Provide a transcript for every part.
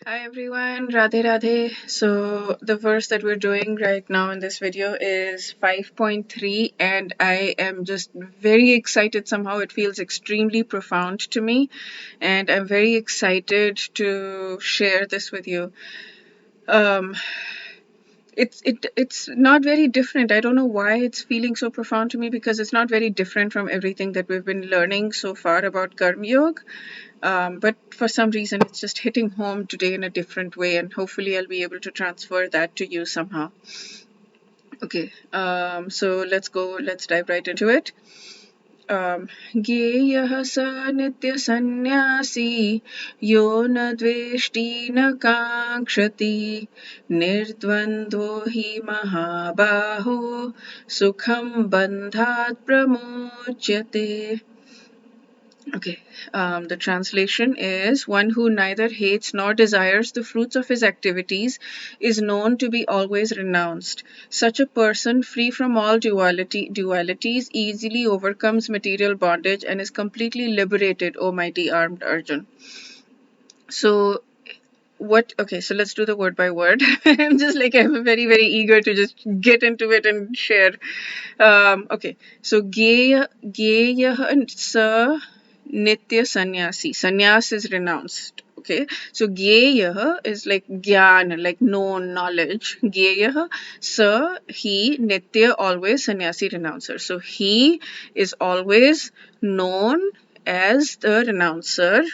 Hi everyone, Radhe Radhe. So the verse that we're doing right now in this video is 5.3 and I am just very excited. Somehow it feels extremely profound to me and I'm very excited to share this with you. Um, it's not very different. I don't know why it's feeling so profound to me because it's not very different from everything that we've been learning so far about Karma Yoga. But for some reason, it's just hitting home today in a different way, and hopefully, I'll be able to transfer that to you somehow. Okay, so let's dive right into it. ज्ञेयः स नित्यसन्न्यासी यो न द्वेष्टि न काङ्क्षति निर्द्वन्द्वो हि महाबाहो सुखं बन्धात् प्रमोच्यते. Okay, the translation is one who neither hates nor desires the fruits of his activities is known to be always renounced. Such a person, free from all dualities, easily overcomes material bondage and is completely liberated, O mighty armed Arjun. So, so let's do the word by word. I'm very eager to just get into it and share. So Geya sa Nitya Sannyasi. Sannyas is renounced. Okay, so Geya is like Gyan, like known knowledge. Geya sa he Nitya always Sannyasi renouncer. So he is always known as the renouncer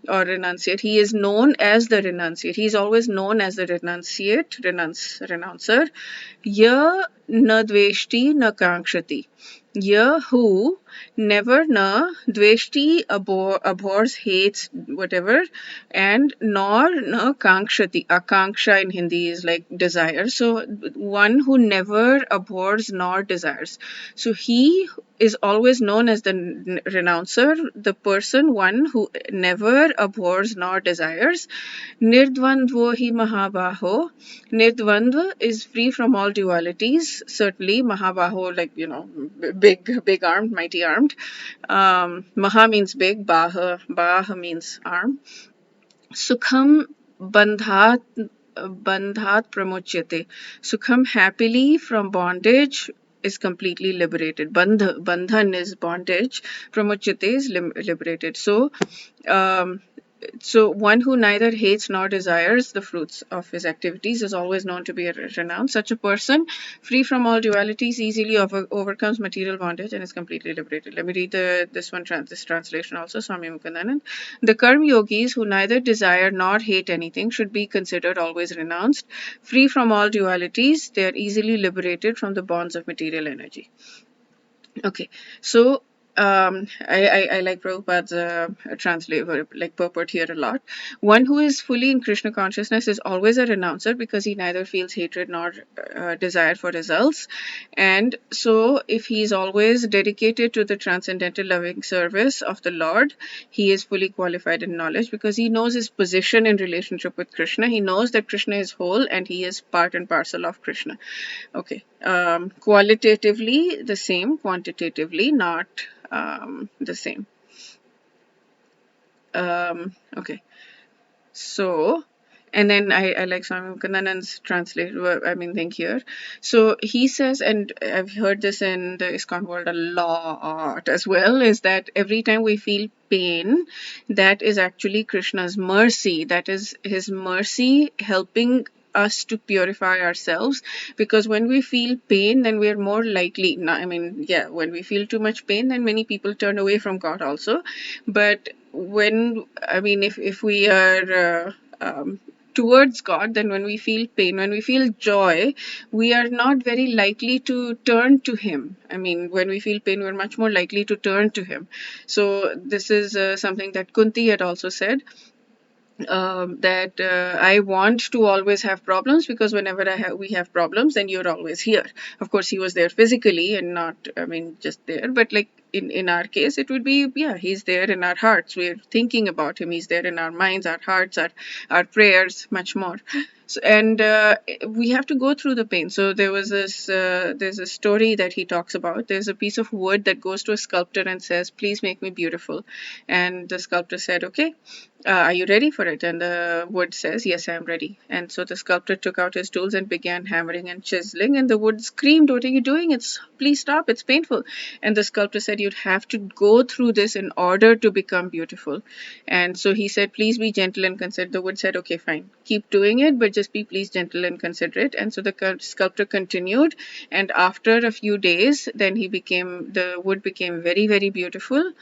or renunciate. He is known as the renunciate. He is always known as the renouncer. Ya na dveshti na kankshati. Ya who never na dveshti abhors, hates, whatever, and nor na kankshati. Akanksha in Hindi is like desire. So one who never abhors nor desires. So he is always known as the renouncer, the one who never abhors nor desires. Nirdvandvo hi mahabaho. Nirdvandva is free from all dualities. Certainly, mahabaho, big armed, mighty armed. Maha means big, baha means arm. Sukham bandhat pramuchyate. Sukham, happily from bondage, is completely liberated. Bandhan is bondage. Pramuchyate is liberated. So one who neither hates nor desires the fruits of his activities is always known to be renowned. Such a person, free from all dualities, easily overcomes material bondage and is completely liberated. Let me read this translation also, Swami Mukundanand. The Karma Yogis who neither desire nor hate anything should be considered always renounced. Free from all dualities, they are easily liberated from the bonds of material energy. Okay, so I like Prabhupada's translator, like purport here a lot. One who is fully in Krishna consciousness is always a renouncer because he neither feels hatred nor desire for results. And so, if he is always dedicated to the transcendental loving service of the Lord, he is fully qualified in knowledge because he knows his position in relationship with Krishna. He knows that Krishna is whole and he is part and parcel of Krishna. Okay, qualitatively the same, quantitatively not the same. Okay, so, and then I like Swami Mukundanand's thing here. So he says, and I've heard this in the ISKCON world a lot as well, is that every time we feel pain, that is actually Krishna's mercy. That is his mercy helping us to purify ourselves, because when we feel pain, then we are more likely, when we feel too much pain, then many people turn away from God also. But if we are towards God, then when we feel pain, when we feel joy, we are not very likely to turn to Him. When we feel pain, we're much more likely to turn to Him. So this is something that Kunti had also said. That I want to always have problems, because whenever we have problems, then you're always here. Of course, he was there physically and not, just there, but like in our case, it would be, yeah, he's there in our hearts. We're thinking about him. He's there in our minds, our hearts, our prayers, much more. So, and we have to go through the pain. So there's a story that he talks about. There's a piece of wood that goes to a sculptor and says, please make me beautiful. And the sculptor said, okay, are you ready for it? And the wood says, yes, I am ready. And so the sculptor took out his tools and began hammering and chiseling, and the wood screamed, what are you doing? Please stop, it's painful. And the sculptor said, you'd have to go through this in order to become beautiful. And so he said, please be gentle and considerate. The wood said, okay, fine, keep doing it, but just be please gentle and considerate. And so the sculptor continued, and after a few days, then the wood became very, very beautiful.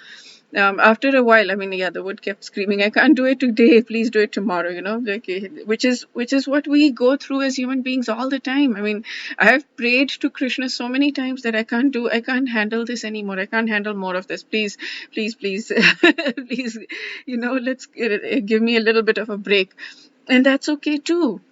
After a while, I mean, yeah, the wood kept screaming, I can't do it today, please do it tomorrow, like, which is what we go through as human beings all the time. I mean, I have prayed to Krishna so many times that I can't handle this anymore, I can't handle more of this, please, please, please, please, let's give me a little bit of a break. And that's okay too.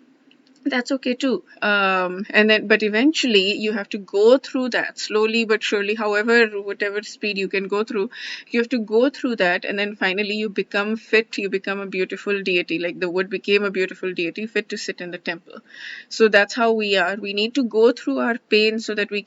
And then, but eventually you have to go through that slowly but surely, however, whatever speed you can go through, you have to go through that, and then finally you become fit, you become a beautiful deity, like the wood became a beautiful deity fit to sit in the temple. So that's how we are. We need to go through our pain so that we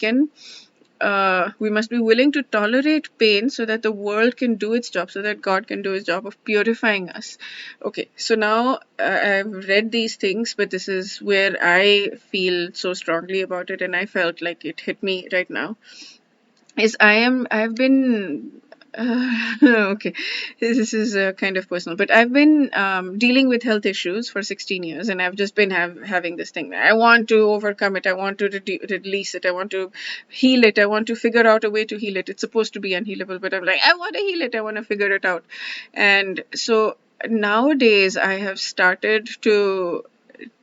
must be willing to tolerate pain so that the world can do its job, so that God can do his job of purifying us. Okay, so now I've read these things, but this is where I feel so strongly about it, and I felt like it hit me right now. I've been okay, this is kind of personal, but I've been dealing with health issues for 16 years, and I've just been having this thing. I want to overcome it. I want to release it. I want to heal it. I want to figure out a way to heal it. It's supposed to be unhealable, but I'm like, I want to heal it. I want to figure it out. And so nowadays I have started to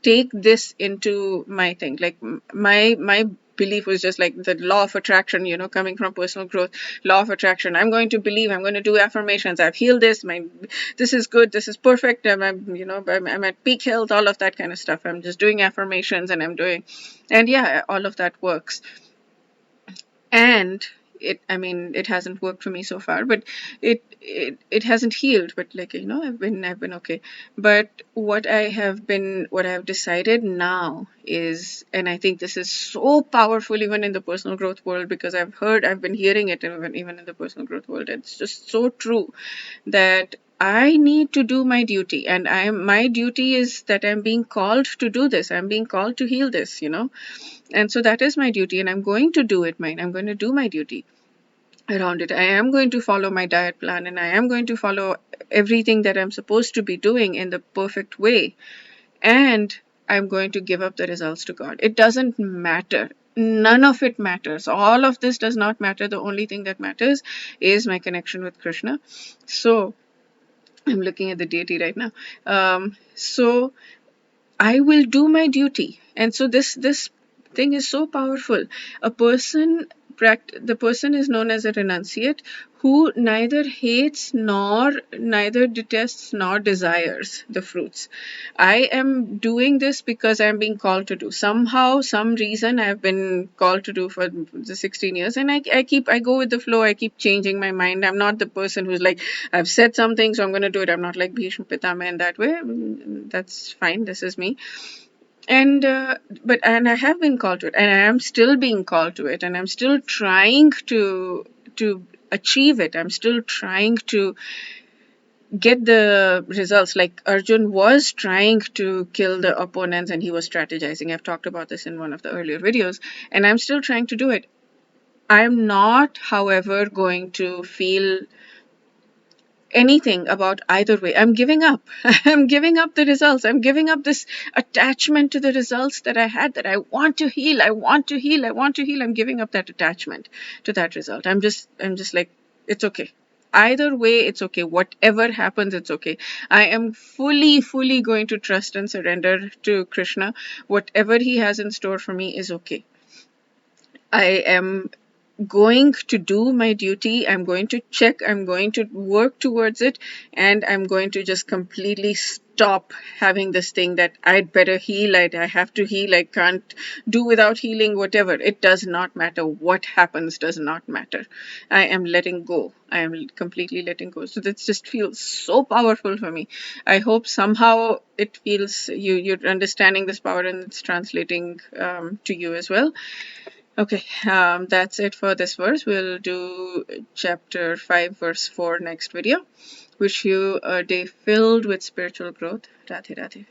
take this into my thing. Like my belief was just like the law of attraction, coming from personal growth. Law of attraction, I'm going to believe, I'm going to do affirmations, I've healed this is good, this is perfect, I'm at peak health, all of that kind of stuff. I'm just doing affirmations, and yeah, all of that works. And it hasn't worked for me so far, but it hasn't healed, but like, I've been okay. But what I've decided now is, and I think this is so powerful even in the personal growth world, because I've been hearing it even in the personal growth world. It's just so true that I need to do my duty, and my duty is that I'm being called to do this. I'm being called to heal this, and so that is my duty, and I'm going to do it, I'm going to do my duty around it. I am going to follow my diet plan, and I am going to follow everything that I'm supposed to be doing in the perfect way. And I'm going to give up the results to God. It doesn't matter. None of it matters. All of this does not matter. The only thing that matters is my connection with Krishna. So I'm looking at the deity right now. So I will do my duty. And so this thing is so powerful. The person is known as a renunciate, who neither hates nor neither detests nor desires the fruits. I am doing this because I'm being called to do. Somehow, some reason I've been called to do for the 16 years, and I go with the flow. I keep changing my mind. I'm not the person who's like, I've said something, so I'm going to do it. I'm not like Bhishma Pitama in that way. That's fine. This is me. And I have been called to it, and I am still being called to it, and I'm still trying to achieve it. I'm still trying to get the results. Like Arjun was trying to kill the opponents, and he was strategizing. I've talked about this in one of the earlier videos, and I'm still trying to do it. I'm not, however, going to feel anything about either way. I'm giving up. I'm giving up the results. I'm giving up this attachment to the results that I had, that I want to heal. I want to heal. I want to heal. I'm giving up that attachment to that result. I'm just like, it's okay. Either way, it's okay. Whatever happens, it's okay. I am fully going to trust and surrender to Krishna. Whatever he has in store for me is okay. I am going to do my duty. I'm going to check, I'm going to work towards it, and I'm going to just completely stop having this thing that I'd better heal, I have to heal, I can't do without healing, whatever. It does not matter. What happens does not matter. I am letting go. I am completely letting go. So this just feels so powerful for me. I hope somehow it feels you're understanding this power and it's translating to you as well. Okay, that's it for this verse. We'll do chapter 5, verse 4 next video. Wish you a day filled with spiritual growth. Radhe Radhe.